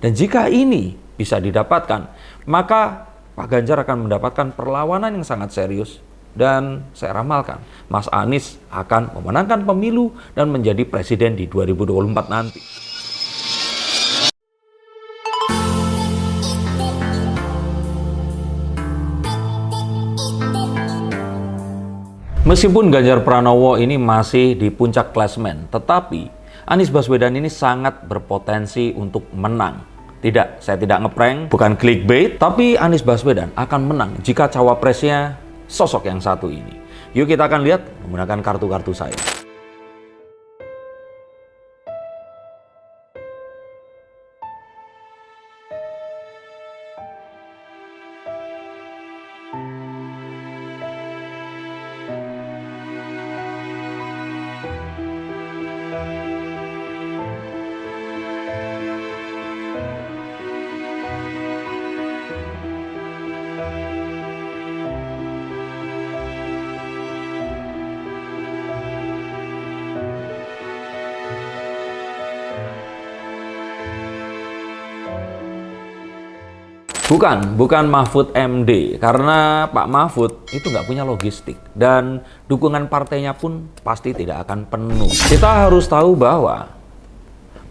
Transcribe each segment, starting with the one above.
Dan jika ini bisa didapatkan, maka Pak Ganjar akan mendapatkan perlawanan yang sangat serius. Dan saya ramalkan, Mas Anies akan memenangkan pemilu dan menjadi presiden di 2024 nanti. Meskipun Ganjar Pranowo ini masih di puncak klasemen, tetapi Anies Baswedan ini sangat berpotensi untuk menang. Tidak, saya tidak ngeprank, bukan clickbait, tapi Anies Baswedan akan menang jika cawapresnya sosok yang satu ini. Yuk kita akan lihat menggunakan kartu-kartu saya. Bukan Mahfud MD, karena Pak Mahfud itu nggak punya logistik dan dukungan partainya pun pasti tidak akan penuh. Kita harus tahu bahwa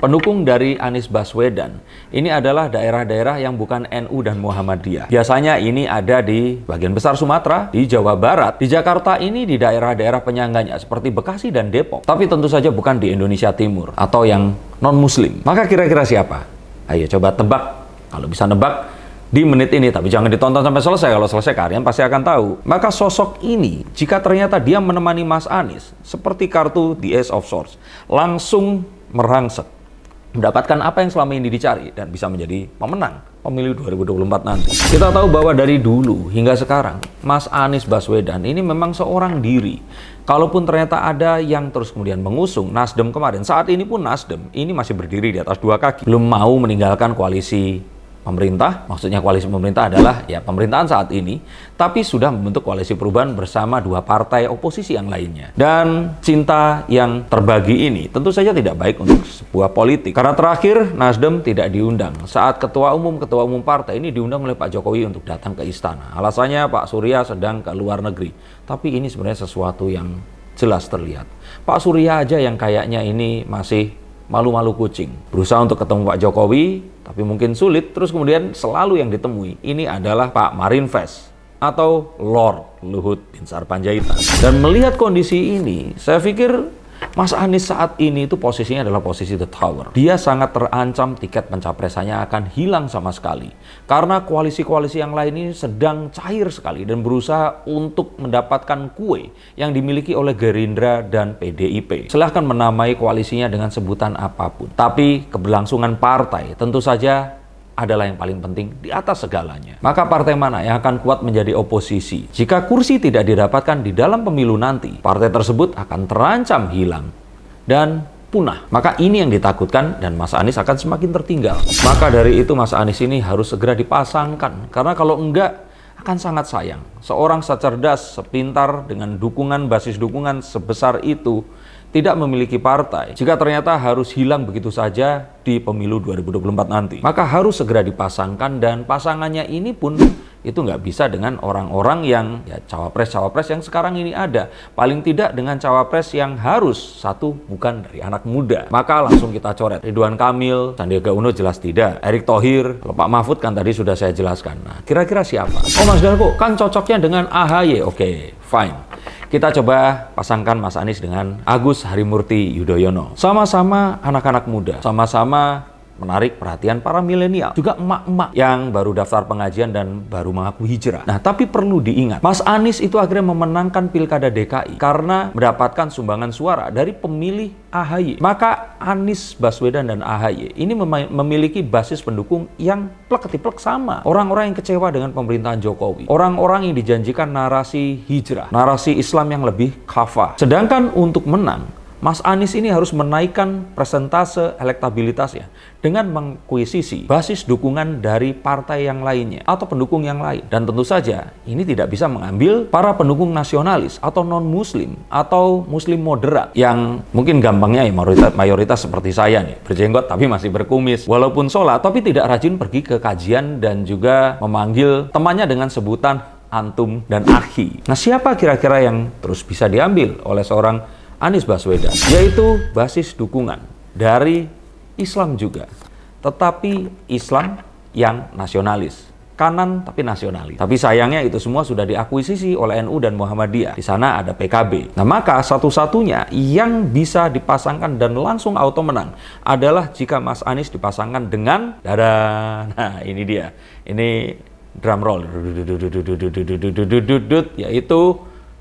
pendukung dari Anies Baswedan ini adalah daerah-daerah yang bukan NU dan Muhammadiyah. Biasanya ini ada di bagian besar Sumatera, di Jawa Barat, di Jakarta ini di daerah-daerah penyangganya seperti Bekasi dan Depok. Tapi tentu saja bukan di Indonesia Timur atau yang non-Muslim. Maka kira-kira siapa? Ayo coba tebak. Kalau bisa nebak di menit ini, tapi jangan ditonton sampai selesai. Kalau selesai kalian pasti akan tahu. Maka sosok ini, jika ternyata dia menemani Mas Anies, seperti kartu The Ace of Swords, langsung merangsek, mendapatkan apa yang selama ini dicari, dan bisa menjadi pemenang pemilu 2024 nanti. Kita tahu bahwa dari dulu hingga sekarang, Mas Anies Baswedan ini memang seorang diri. Kalaupun ternyata ada yang terus kemudian mengusung Nasdem kemarin, saat ini pun Nasdem ini masih berdiri di atas dua kaki. Belum mau meninggalkan koalisi pemerintah, maksudnya koalisi pemerintah adalah ya pemerintahan saat ini, tapi sudah membentuk koalisi perubahan bersama dua partai oposisi yang lainnya. Dan cinta yang terbagi ini tentu saja tidak baik untuk sebuah politik. Karena terakhir Nasdem tidak diundang saat ketua umum partai ini diundang oleh Pak Jokowi untuk datang ke istana. Alasannya Pak Surya sedang ke luar negeri. Tapi ini sebenarnya sesuatu yang jelas terlihat. Pak Surya aja yang kayaknya ini masih malu-malu kucing. Berusaha untuk ketemu Pak Jokowi, tapi mungkin sulit. Terus kemudian selalu yang ditemui ini adalah Pak Marinvest atau Lord Luhut Binsar Panjaitan. Dan melihat kondisi ini, saya pikir Mas Anies saat ini itu posisinya adalah posisi the tower. Dia sangat terancam tiket pencapresannya akan hilang sama sekali. Karena koalisi-koalisi yang lain ini sedang cair sekali dan berusaha untuk mendapatkan kue yang dimiliki oleh Gerindra dan PDIP. Silahkan menamai koalisinya dengan sebutan apapun. Tapi keberlangsungan partai tentu saja adalah yang paling penting di atas segalanya. Maka partai mana yang akan kuat menjadi oposisi? Jika kursi tidak didapatkan di dalam pemilu nanti, partai tersebut akan terancam hilang dan punah. Maka ini yang ditakutkan dan Mas Anies akan semakin tertinggal. Maka dari itu Mas Anies ini harus segera dipasangkan. Karena kalau enggak, akan sangat sayang. Seorang secerdas, sepintar, dengan dukungan, basis dukungan sebesar itu, tidak memiliki partai, jika ternyata harus hilang begitu saja di pemilu 2024 nanti, maka harus segera dipasangkan. Dan pasangannya ini pun itu nggak bisa dengan orang-orang yang ya cawapres-cawapres yang sekarang ini ada. Paling tidak dengan cawapres yang harus satu bukan dari anak muda. Maka langsung kita coret. Ridwan Kamil, Sandiaga Uno jelas tidak. Erick Thohir, kalau Pak Mahfud kan tadi sudah saya jelaskan. Nah, kira-kira siapa? Oh Mas Darko, kan cocoknya dengan AHY. Oke, fine. Kita coba pasangkan Mas Anies dengan Agus Harimurti Yudhoyono. Sama-sama anak-anak muda, sama-sama menarik perhatian para milenial, juga emak-emak yang baru daftar pengajian dan baru mengaku hijrah. Nah, tapi perlu diingat, Mas Anies itu akhirnya memenangkan Pilkada DKI karena mendapatkan sumbangan suara dari pemilih AHY. Maka Anies Baswedan dan AHY ini memiliki basis pendukung yang plek-ketiplek sama. Orang-orang yang kecewa dengan pemerintahan Jokowi, orang-orang yang dijanjikan narasi hijrah, narasi Islam yang lebih kafah. Sedangkan untuk menang, Mas Anies ini harus menaikkan persentase elektabilitasnya dengan mengakuisisi basis dukungan dari partai yang lainnya atau pendukung yang lain. Dan tentu saja ini tidak bisa mengambil para pendukung nasionalis atau non-muslim atau muslim moderat yang mungkin gampangnya ya mayoritas seperti saya nih, berjenggot tapi masih berkumis, walaupun sholat tapi tidak rajin pergi ke kajian dan juga memanggil temannya dengan sebutan antum dan akhi. Nah, siapa kira-kira yang terus bisa diambil oleh seorang Anies Baswedan? Yaitu basis dukungan dari Islam juga, tetapi Islam yang nasionalis, kanan tapi nasionalis. Tapi sayangnya itu semua sudah diakuisisi oleh NU dan Muhammadiyah. Di sana ada PKB. Nah, maka satu-satunya yang bisa dipasangkan dan langsung auto menang adalah jika Mas Anies dipasangkan dengan nah ini dia. Ini drum roll, yaitu,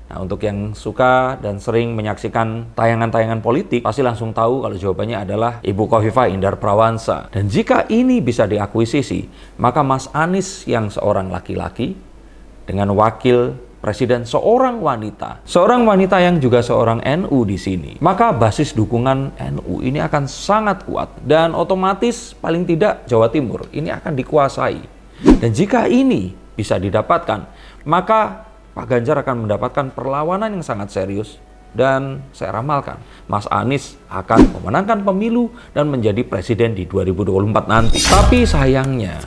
nah, untuk yang suka dan sering menyaksikan tayangan-tayangan politik pasti langsung tahu kalau jawabannya adalah Ibu Khofifah Indar Parawansa. Dan jika ini bisa diakuisisi, maka Mas Anies yang seorang laki-laki dengan wakil presiden seorang wanita yang juga seorang NU di sini, maka basis dukungan NU ini akan sangat kuat dan otomatis paling tidak Jawa Timur ini akan dikuasai. Dan jika ini bisa didapatkan, maka Pak Ganjar akan mendapatkan perlawanan yang sangat serius. Dan saya ramalkan, Mas Anies akan memenangkan pemilu dan menjadi presiden di 2024 nanti. Tapi sayangnya,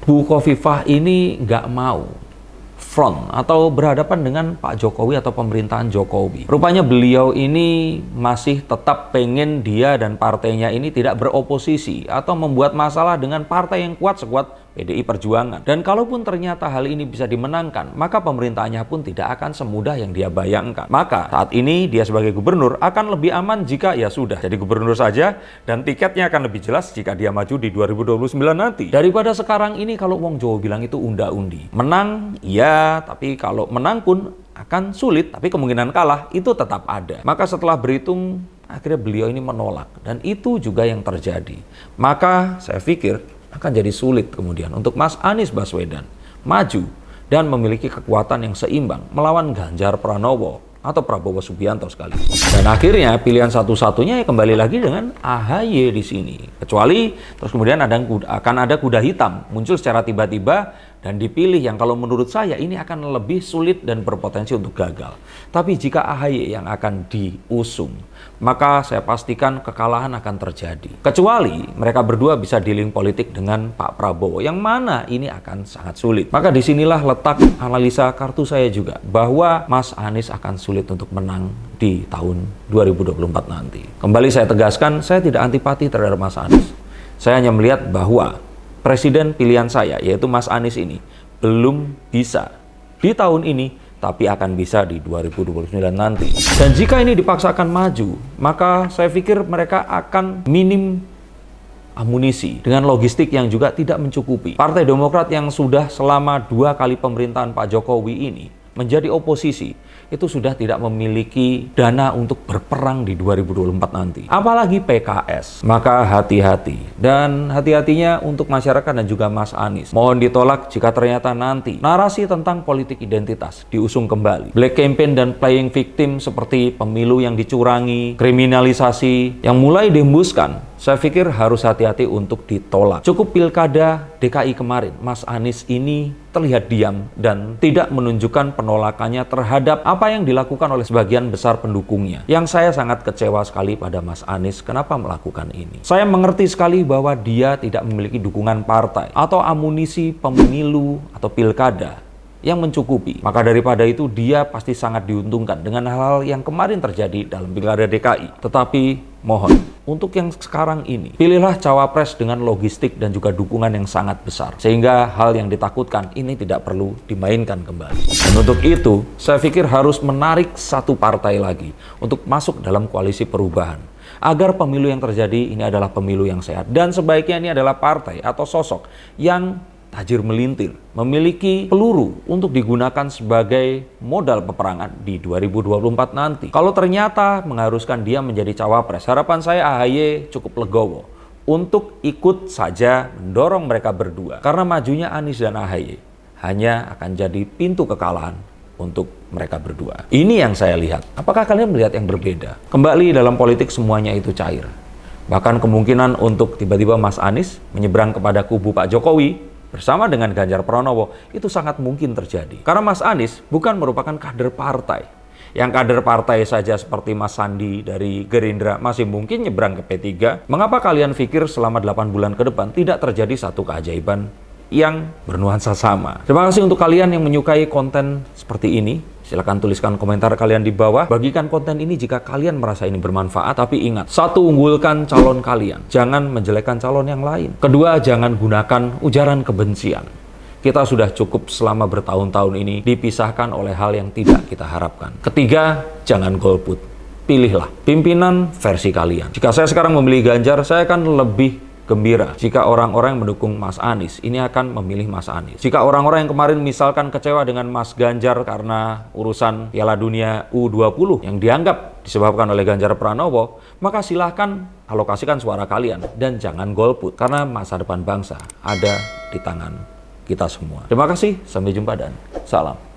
Bu Khofifah ini nggak mau front atau berhadapan dengan Pak Jokowi atau pemerintahan Jokowi. Rupanya beliau ini masih tetap pengen dia dan partainya ini tidak beroposisi atau membuat masalah dengan partai yang kuat sekuat PDI Perjuangan. Dan kalaupun ternyata hal ini bisa dimenangkan, maka pemerintahannya pun tidak akan semudah yang dia bayangkan. Maka saat ini dia sebagai gubernur akan lebih aman jika ya sudah jadi gubernur saja, dan tiketnya akan lebih jelas jika dia maju di 2029 nanti. Daripada sekarang ini kalau wong Jawa bilang itu unda-undi. Menang, iya, tapi kalau menang pun akan sulit, tapi kemungkinan kalah itu tetap ada. Maka setelah berhitung, akhirnya beliau ini menolak, dan itu juga yang terjadi. Maka saya pikir akan jadi sulit kemudian untuk Mas Anies Baswedan maju dan memiliki kekuatan yang seimbang melawan Ganjar Pranowo atau Prabowo Subianto sekaligus. Dan akhirnya pilihan satu-satunya ya kembali lagi dengan AHY di sini. Kecuali terus kemudian akan ada kuda hitam muncul secara tiba-tiba dan dipilih yang kalau menurut saya ini akan lebih sulit dan berpotensi untuk gagal. Tapi jika AHY yang akan diusung, maka saya pastikan kekalahan akan terjadi. Kecuali mereka berdua bisa dealing politik dengan Pak Prabowo, yang mana ini akan sangat sulit. Maka disinilah letak analisa kartu saya juga, bahwa Mas Anies akan sulit untuk menang di tahun 2024 nanti. Kembali saya tegaskan, saya tidak antipati terhadap Mas Anies. Saya hanya melihat bahwa presiden pilihan saya, yaitu Mas Anies ini, belum bisa di tahun ini, tapi akan bisa di 2029 nanti. Dan jika ini dipaksakan maju, maka saya pikir mereka akan minim amunisi dengan logistik yang juga tidak mencukupi. Partai Demokrat yang sudah selama 2 kali pemerintahan Pak Jokowi ini menjadi oposisi, itu sudah tidak memiliki dana untuk berperang di 2024 nanti. Apalagi PKS. Maka hati-hati. Dan hati-hatinya untuk masyarakat dan juga Mas Anies. Mohon ditolak jika ternyata nanti narasi tentang politik identitas diusung kembali. Black campaign dan playing victim seperti pemilu yang dicurangi, kriminalisasi yang mulai dihembuskan, saya pikir harus hati-hati untuk ditolak. Cukup pilkada DKI kemarin, Mas Anies ini terlihat diam dan tidak menunjukkan penolakannya terhadap apa yang dilakukan oleh sebagian besar pendukungnya. Yang saya sangat kecewa sekali pada Mas Anies, kenapa melakukan ini. Saya mengerti sekali bahwa dia tidak memiliki dukungan partai atau amunisi pemilu atau pilkada yang mencukupi. Maka daripada itu dia pasti sangat diuntungkan dengan hal-hal yang kemarin terjadi dalam pilkada DKI. Tetapi mohon, untuk yang sekarang ini, pilihlah cawapres dengan logistik dan juga dukungan yang sangat besar. Sehingga hal yang ditakutkan ini tidak perlu dimainkan kembali. Dan untuk itu, saya pikir harus menarik satu partai lagi untuk masuk dalam koalisi perubahan. Agar pemilu yang terjadi ini adalah pemilu yang sehat. Dan sebaiknya ini adalah partai atau sosok yang tajir melintir, memiliki peluru untuk digunakan sebagai modal peperangan di 2024 nanti. Kalau ternyata mengharuskan dia menjadi cawapres, harapan saya AHY cukup legowo untuk ikut saja mendorong mereka berdua. Karena majunya Anies dan AHY hanya akan jadi pintu kekalahan untuk mereka berdua. Ini yang saya lihat. Apakah kalian melihat yang berbeda? Kembali dalam politik semuanya itu cair. Bahkan kemungkinan untuk tiba-tiba Mas Anies menyeberang kepada kubu Pak Jokowi bersama dengan Ganjar Pranowo itu sangat mungkin terjadi. Karena Mas Anies bukan merupakan kader partai. Yang kader partai saja seperti Mas Sandi dari Gerindra masih mungkin nyebrang ke P3. Mengapa kalian pikir selama 8 bulan ke depan tidak terjadi satu keajaiban yang bernuansa sama? Terima kasih untuk kalian yang menyukai konten seperti ini. Silahkan tuliskan komentar kalian di bawah. Bagikan konten ini jika kalian merasa ini bermanfaat. Tapi ingat, satu, unggulkan calon kalian. Jangan menjelekkan calon yang lain. Kedua, jangan gunakan ujaran kebencian. Kita sudah cukup selama bertahun-tahun ini dipisahkan oleh hal yang tidak kita harapkan. Ketiga, jangan golput. Pilihlah pimpinan versi kalian. Jika saya sekarang memilih Ganjar, saya akan lebih gembira jika orang-orang yang mendukung Mas Anies ini akan memilih Mas Anies. Jika orang-orang yang kemarin misalkan kecewa dengan Mas Ganjar karena urusan Piala Dunia U20 yang dianggap disebabkan oleh Ganjar Pranowo, maka silahkan alokasikan suara kalian dan jangan golput, karena masa depan bangsa ada di tangan kita semua. Terima kasih, sampai jumpa dan salam.